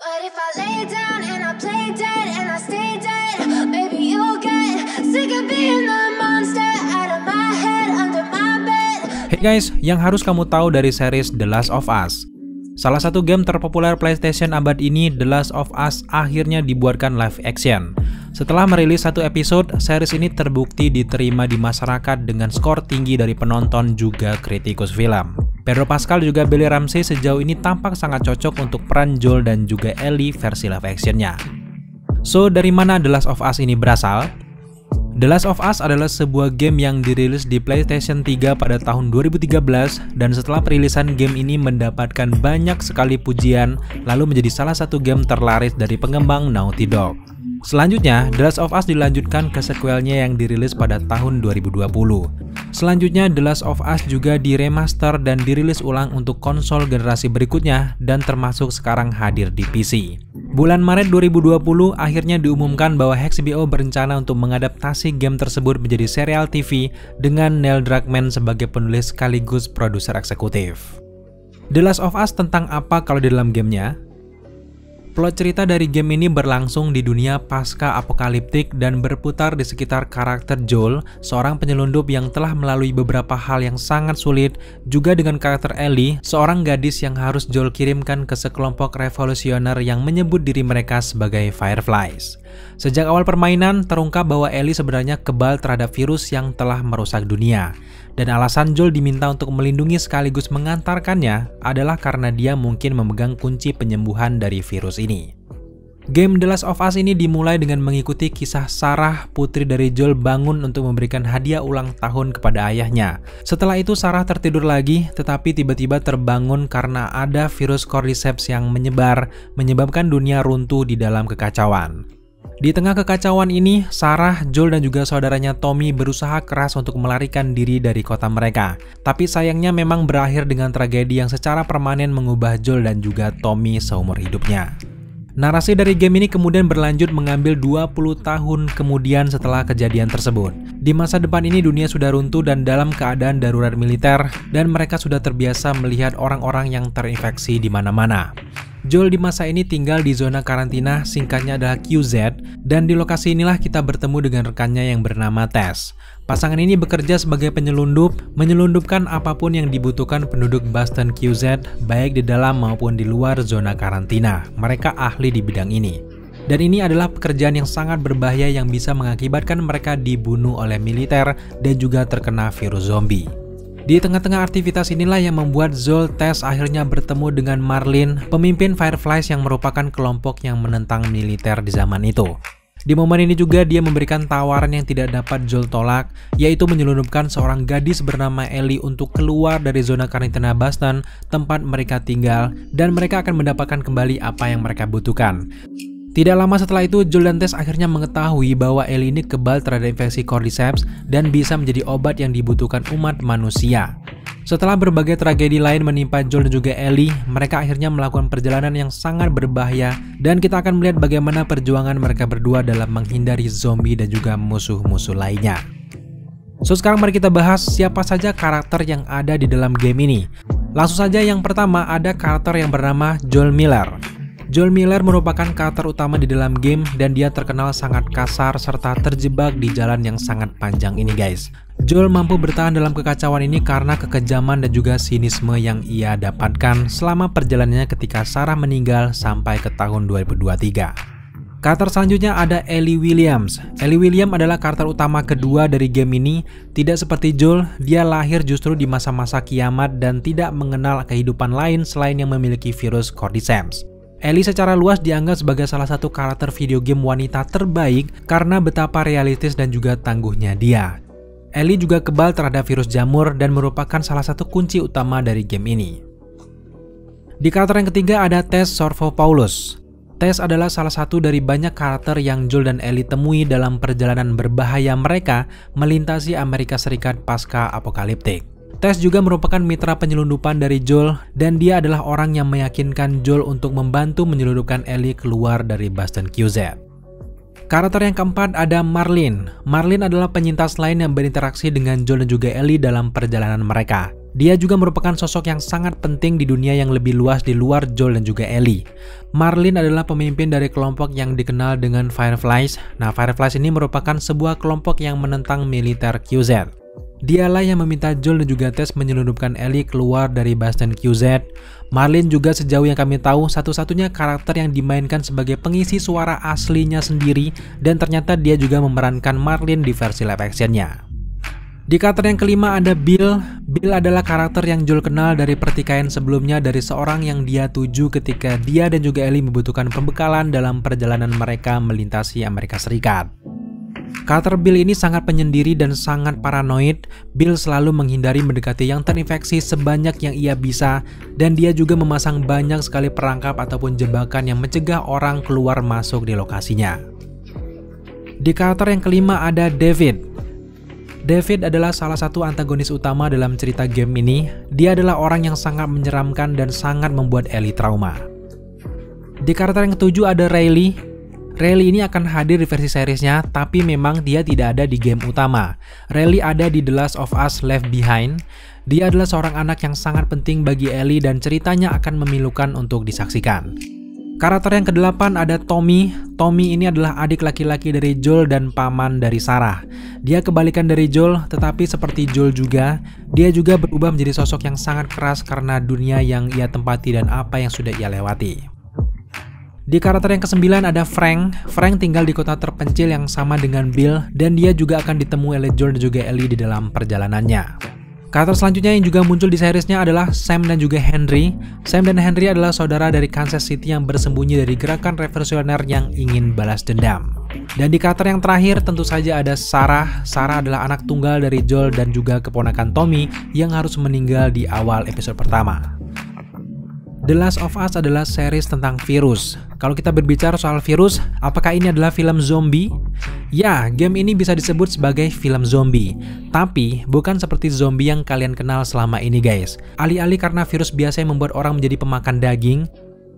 But if I lay down and I play dead and I stay dead, maybe you'll get sick of being the monster out of my head, under my bed. Hey guys, yang harus kamu tahu dari series The Last of Us. Salah satu game terpopuler PlayStation abad ini, The Last of Us, akhirnya dibuatkan live action. Setelah merilis satu episode, series ini terbukti diterima di masyarakat dengan skor tinggi dari penonton juga kritikus film. Pedro Pascal juga Billy Ramsey sejauh ini tampak sangat cocok untuk peran Joel dan juga Ellie versi live actionnya. So, dari mana The Last of Us ini berasal? The Last of Us adalah sebuah game yang dirilis di PlayStation 3 pada tahun 2013 dan setelah perilisan game ini mendapatkan banyak sekali pujian lalu menjadi salah satu game terlaris dari pengembang Naughty Dog. Selanjutnya, The Last of Us dilanjutkan ke sequelnya yang dirilis pada tahun 2020. Selanjutnya, The Last of Us juga diremaster dan dirilis ulang untuk konsol generasi berikutnya dan termasuk sekarang hadir di PC. Bulan Maret 2020 akhirnya diumumkan bahwa HBO berencana untuk mengadaptasi game tersebut menjadi serial TV dengan Neil Druckmann sebagai penulis sekaligus produser eksekutif. The Last of Us tentang apa kalau di dalam gamenya? Plot cerita dari game ini berlangsung di dunia pasca-apokaliptik dan berputar di sekitar karakter Joel, seorang penyelundup yang telah melalui beberapa hal yang sangat sulit, juga dengan karakter Ellie, seorang gadis yang harus Joel kirimkan ke sekelompok revolusioner yang menyebut diri mereka sebagai Fireflies. Sejak awal permainan, terungkap bahwa Ellie sebenarnya kebal terhadap virus yang telah merusak dunia. Dan alasan Joel diminta untuk melindungi sekaligus mengantarkannya adalah karena dia mungkin memegang kunci penyembuhan dari virus ini. Game The Last of Us ini dimulai dengan mengikuti kisah Sarah, putri dari Joel, bangun untuk memberikan hadiah ulang tahun kepada ayahnya. Setelah itu Sarah tertidur lagi, tetapi tiba-tiba terbangun karena ada virus Cordyceps yang menyebar, menyebabkan dunia runtuh di dalam kekacauan. Di tengah kekacauan ini, Sarah, Joel dan juga saudaranya Tommy berusaha keras untuk melarikan diri dari kota mereka. Tapi sayangnya memang berakhir dengan tragedi yang secara permanen mengubah Joel dan juga Tommy seumur hidupnya. Narasi dari game ini kemudian berlanjut mengambil 20 tahun kemudian setelah kejadian tersebut. Di masa depan ini dunia sudah runtuh dan dalam keadaan darurat militer dan mereka sudah terbiasa melihat orang-orang yang terinfeksi di mana-mana. Joel di masa ini tinggal di zona karantina, singkatnya adalah QZ, dan di lokasi inilah kita bertemu dengan rekannya yang bernama Tess. Pasangan ini bekerja sebagai penyelundup, menyelundupkan apapun yang dibutuhkan penduduk Boston QZ, baik di dalam maupun di luar zona karantina. Mereka ahli di bidang ini. Dan ini adalah pekerjaan yang sangat berbahaya yang bisa mengakibatkan mereka dibunuh oleh militer dan juga terkena virus zombie. Di tengah-tengah aktivitas inilah yang membuat Joel Tess akhirnya bertemu dengan Marlene, pemimpin Fireflies yang merupakan kelompok yang menentang militer di zaman itu. Di momen ini juga dia memberikan tawaran yang tidak dapat Joel tolak, yaitu menyelundupkan seorang gadis bernama Ellie untuk keluar dari zona karantina Boston, tempat mereka tinggal, dan mereka akan mendapatkan kembali apa yang mereka butuhkan. Tidak lama setelah itu, Joel dan Tess akhirnya mengetahui bahwa Ellie ini kebal terhadap infeksi Cordyceps dan bisa menjadi obat yang dibutuhkan umat manusia. Setelah berbagai tragedi lain menimpa Joel dan juga Ellie, mereka akhirnya melakukan perjalanan yang sangat berbahaya dan kita akan melihat bagaimana perjuangan mereka berdua dalam menghindari zombie dan juga musuh-musuh lainnya. So, sekarang mari kita bahas siapa saja karakter yang ada di dalam game ini. Langsung saja yang pertama ada karakter yang bernama Joel Miller. Joel Miller merupakan karakter utama di dalam game dan dia terkenal sangat kasar serta terjebak di jalan yang sangat panjang ini guys. Joel mampu bertahan dalam kekacauan ini karena kekejaman dan juga sinisme yang ia dapatkan selama perjalanannya ketika Sarah meninggal sampai ke tahun 2023. Karakter selanjutnya ada Ellie Williams. Ellie Williams adalah karakter utama kedua dari game ini. Tidak seperti Joel, dia lahir justru di masa-masa kiamat dan tidak mengenal kehidupan lain selain yang memiliki virus Cordyceps. Ellie secara luas dianggap sebagai salah satu karakter video game wanita terbaik karena betapa realistis dan juga tangguhnya dia. Ellie juga kebal terhadap virus jamur dan merupakan salah satu kunci utama dari game ini. Di karakter yang ketiga ada Tess Sorvopoulos. Tess adalah salah satu dari banyak karakter yang Joel dan Ellie temui dalam perjalanan berbahaya mereka melintasi Amerika Serikat pasca apokaliptik. Tess juga merupakan mitra penyelundupan dari Joel dan dia adalah orang yang meyakinkan Joel untuk membantu menyelundupkan Ellie keluar dari Boston QZ. Karakter yang keempat ada Marlene. Marlene adalah penyintas lain yang berinteraksi dengan Joel dan juga Ellie dalam perjalanan mereka. Dia juga merupakan sosok yang sangat penting di dunia yang lebih luas di luar Joel dan juga Ellie. Marlin adalah pemimpin dari kelompok yang dikenal dengan Fireflies. Nah, Fireflies ini merupakan sebuah kelompok yang menentang militer QZ. Dialah yang meminta Joel dan juga Tess menyelundupkan Ellie keluar dari Bastion QZ. Marlin juga sejauh yang kami tahu satu-satunya karakter yang dimainkan sebagai pengisi suara aslinya sendiri, dan ternyata dia juga memerankan Marlin di versi live actionnya. Di karakter yang kelima ada Bill. Bill adalah karakter yang Joel kenal dari pertikaian sebelumnya dari seorang yang dia tuju ketika dia dan juga Ellie membutuhkan pembekalan dalam perjalanan mereka melintasi Amerika Serikat. Karakter Bill ini sangat penyendiri dan sangat paranoid. Bill selalu menghindari mendekati yang terinfeksi sebanyak yang ia bisa, dan dia juga memasang banyak sekali perangkap ataupun jebakan yang mencegah orang keluar masuk di lokasinya. Di karakter yang kelima ada David. David adalah salah satu antagonis utama dalam cerita game ini. Dia adalah orang yang sangat menyeramkan dan sangat membuat Ellie trauma. Di karakter yang ketujuh ada Riley. Riley ini akan hadir di versi seriesnya, tapi memang dia tidak ada di game utama. Riley ada di The Last of Us Left Behind. Dia adalah seorang anak yang sangat penting bagi Ellie dan ceritanya akan memilukan untuk disaksikan. Karakter yang kedelapan ada Tommy. Tommy ini adalah adik laki-laki dari Joel dan paman dari Sarah. Dia kebalikan dari Joel, tetapi seperti Joel juga, dia juga berubah menjadi sosok yang sangat keras karena dunia yang ia tempati dan apa yang sudah ia lewati. Di karakter yang kesembilan ada Frank. Frank tinggal di kota terpencil yang sama dengan Bill, dan dia juga akan ditemui oleh Joel dan juga Ellie di dalam perjalanannya. Karakter selanjutnya yang juga muncul di seriesnya adalah Sam dan juga Henry. Sam dan Henry adalah saudara dari Kansas City yang bersembunyi dari gerakan revolusioner yang ingin balas dendam. Dan di karakter yang terakhir tentu saja ada Sarah. Sarah adalah anak tunggal dari Joel dan juga keponakan Tommy yang harus meninggal di awal episode pertama. The Last of Us adalah series tentang virus. Kalau kita berbicara soal virus, apakah ini adalah film zombie? Ya, game ini bisa disebut sebagai film zombie. Tapi, bukan seperti zombie yang kalian kenal selama ini guys. Alih-alih karena virus biasa yang membuat orang menjadi pemakan daging,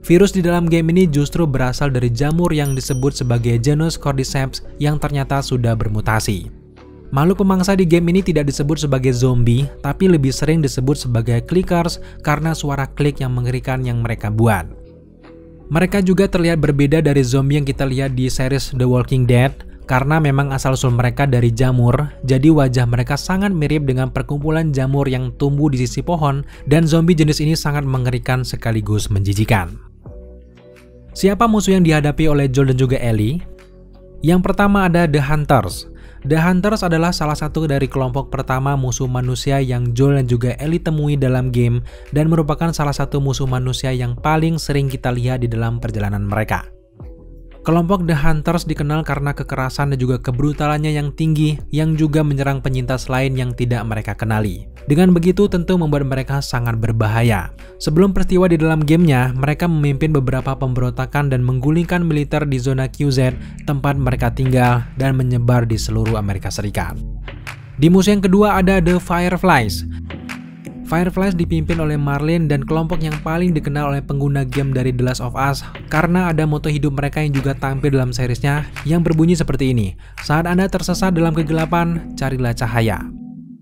virus di dalam game ini justru berasal dari jamur yang disebut sebagai genus Cordyceps yang ternyata sudah bermutasi. Makhluk pemangsa di game ini tidak disebut sebagai zombie, tapi lebih sering disebut sebagai clickers karena suara klik yang mengerikan yang mereka buat. Mereka juga terlihat berbeda dari zombie yang kita lihat di series The Walking Dead, karena memang asal-usul mereka dari jamur, jadi wajah mereka sangat mirip dengan perkumpulan jamur yang tumbuh di sisi pohon, dan zombie jenis ini sangat mengerikan sekaligus menjijikan. Siapa musuh yang dihadapi oleh Joel dan juga Ellie? Yang pertama ada The Hunters. The Hunters adalah salah satu dari kelompok pertama musuh manusia yang Joel dan juga Ellie temui dalam game dan merupakan salah satu musuh manusia yang paling sering kita lihat di dalam perjalanan mereka. Kelompok The Hunters dikenal karena kekerasan dan juga kebrutalannya yang tinggi yang juga menyerang penyintas lain yang tidak mereka kenali. Dengan begitu tentu membuat mereka sangat berbahaya. Sebelum peristiwa di dalam gamenya, mereka memimpin beberapa pemberontakan dan menggulingkan militer di zona QZ tempat mereka tinggal dan menyebar di seluruh Amerika Serikat. Di musuh yang kedua ada The Fireflies. Fireflies dipimpin oleh Marlin dan kelompok yang paling dikenal oleh pengguna game dari The Last of Us karena ada moto hidup mereka yang juga tampil dalam seriesnya yang berbunyi seperti ini. Saat Anda tersesat dalam kegelapan, carilah cahaya.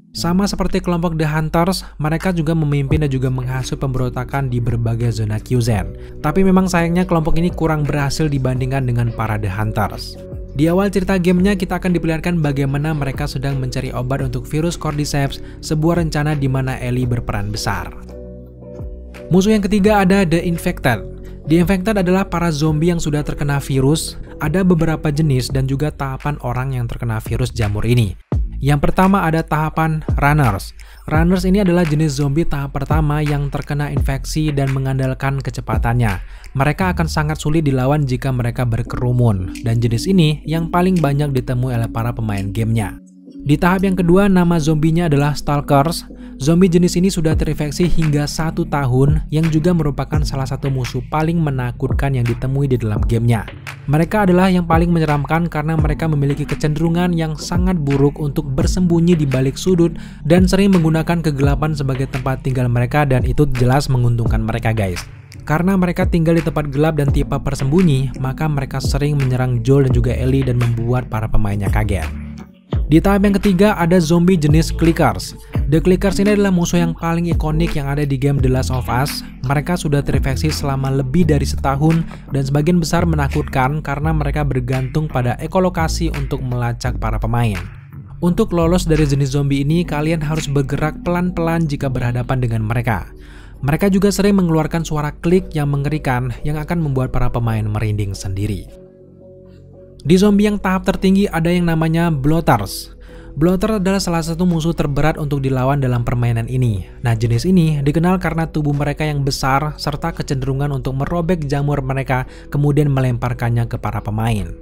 Sama seperti kelompok The Hunters, mereka juga memimpin dan juga menghasut pemberontakan di berbagai zona QZ. Tapi memang sayangnya kelompok ini kurang berhasil dibandingkan dengan para The Hunters. Di awal cerita gamenya kita akan diperlihatkan bagaimana mereka sedang mencari obat untuk virus Cordyceps, sebuah rencana di mana Ellie berperan besar. Musuh yang ketiga ada The Infected. The Infected adalah para zombie yang sudah terkena virus. Ada beberapa jenis dan juga tahapan orang yang terkena virus jamur ini. Yang pertama ada tahapan Runners. Runners ini adalah jenis zombie tahap pertama yang terkena infeksi dan mengandalkan kecepatannya. Mereka akan sangat sulit dilawan jika mereka berkerumun, dan jenis ini yang paling banyak ditemui oleh para pemain gamenya. Di tahap yang kedua, nama zombinya adalah Stalkers. Zombie jenis ini sudah terinfeksi hingga 1 tahun, yang juga merupakan salah satu musuh paling menakutkan yang ditemui di dalam gamenya. Mereka adalah yang paling menyeramkan karena mereka memiliki kecenderungan yang sangat buruk untuk bersembunyi di balik sudut dan sering menggunakan kegelapan sebagai tempat tinggal mereka, dan itu jelas menguntungkan mereka guys. Karena mereka tinggal di tempat gelap dan tipe persembunyi, maka mereka sering menyerang Joel dan juga Ellie dan membuat para pemainnya kaget. Di tahap yang ketiga ada zombie jenis Clickers. The Clickers ini adalah musuh yang paling ikonik yang ada di game The Last of Us. Mereka sudah terinfeksi selama lebih dari setahun dan sebagian besar menakutkan karena mereka bergantung pada ekolokasi untuk melacak para pemain. Untuk lolos dari jenis zombie ini, kalian harus bergerak pelan-pelan jika berhadapan dengan mereka. Mereka juga sering mengeluarkan suara klik yang mengerikan yang akan membuat para pemain merinding sendiri. Di zombie yang tahap tertinggi ada yang namanya Bloaters. Bloater adalah salah satu musuh terberat untuk dilawan dalam permainan ini. Nah, jenis ini dikenal karena tubuh mereka yang besar serta kecenderungan untuk merobek jamur mereka kemudian melemparkannya ke para pemain.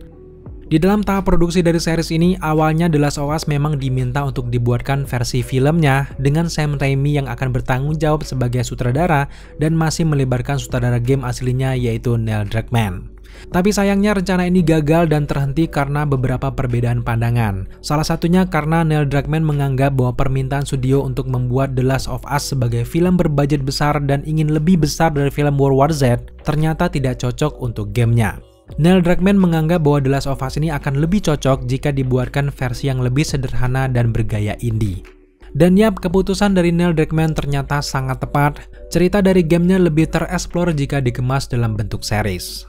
Di dalam tahap produksi dari series ini, awalnya The Last of Us memang diminta untuk dibuatkan versi filmnya dengan Sam Raimi yang akan bertanggung jawab sebagai sutradara dan masih melibatkan sutradara game aslinya yaitu Neil Druckmann. Tapi sayangnya rencana ini gagal dan terhenti karena beberapa perbedaan pandangan. Salah satunya karena Neil Druckmann menganggap bahwa permintaan studio untuk membuat The Last of Us sebagai film berbudget besar dan ingin lebih besar dari film World War Z ternyata tidak cocok untuk gamenya. Neil Druckmann menganggap bahwa The Last of Us ini akan lebih cocok jika dibuatkan versi yang lebih sederhana dan bergaya indie. Dan yap, keputusan dari Neil Druckmann ternyata sangat tepat. Cerita dari gamenya lebih tereksplor jika dikemas dalam bentuk series.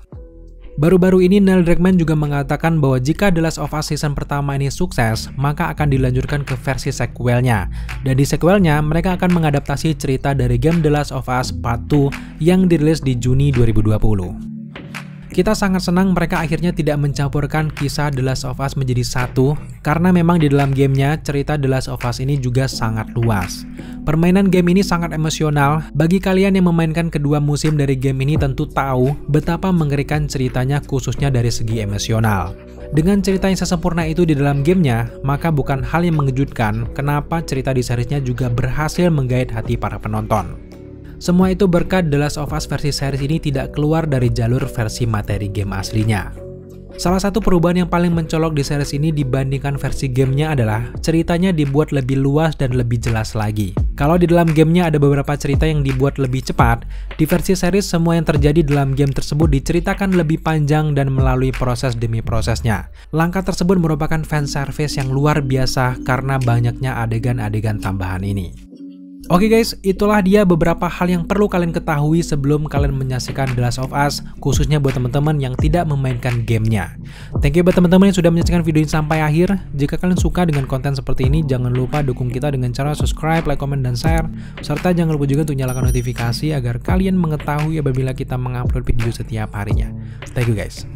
Baru-baru ini Neil Druckmann juga mengatakan bahwa jika The Last of Us season pertama ini sukses, maka akan dilanjutkan ke versi sequelnya. Dan di sequelnya, mereka akan mengadaptasi cerita dari game The Last of Us Part 2 yang dirilis di Juni 2020. Kita sangat senang mereka akhirnya tidak mencampurkan kisah The Last of Us menjadi satu, karena memang di dalam gamenya cerita The Last of Us ini juga sangat luas. Permainan game ini sangat emosional. Bagi kalian yang memainkan kedua musim dari game ini tentu tahu betapa mengerikan ceritanya khususnya dari segi emosional. Dengan cerita yang sesempurna itu di dalam gamenya, maka bukan hal yang mengejutkan kenapa cerita di seriesnya juga berhasil menggait hati para penonton. Semua itu berkat The Last of Us versi series ini tidak keluar dari jalur versi materi game aslinya. Salah satu perubahan yang paling mencolok di series ini dibandingkan versi gamenya adalah ceritanya dibuat lebih luas dan lebih jelas lagi. Kalau di dalam gamenya ada beberapa cerita yang dibuat lebih cepat, di versi series semua yang terjadi dalam game tersebut diceritakan lebih panjang dan melalui proses demi prosesnya. Langkah tersebut merupakan fanservice yang luar biasa karena banyaknya adegan-adegan tambahan ini. Oke guys, itulah dia beberapa hal yang perlu kalian ketahui sebelum kalian menyaksikan The Last of Us, khususnya buat teman-teman yang tidak memainkan gamenya. Thank you buat teman-teman yang sudah menyaksikan video ini sampai akhir. Jika kalian suka dengan konten seperti ini, jangan lupa dukung kita dengan cara subscribe, like, comment, dan share. Serta jangan lupa juga untuk nyalakan notifikasi agar kalian mengetahui apabila kita mengupload video setiap harinya. Thank you guys.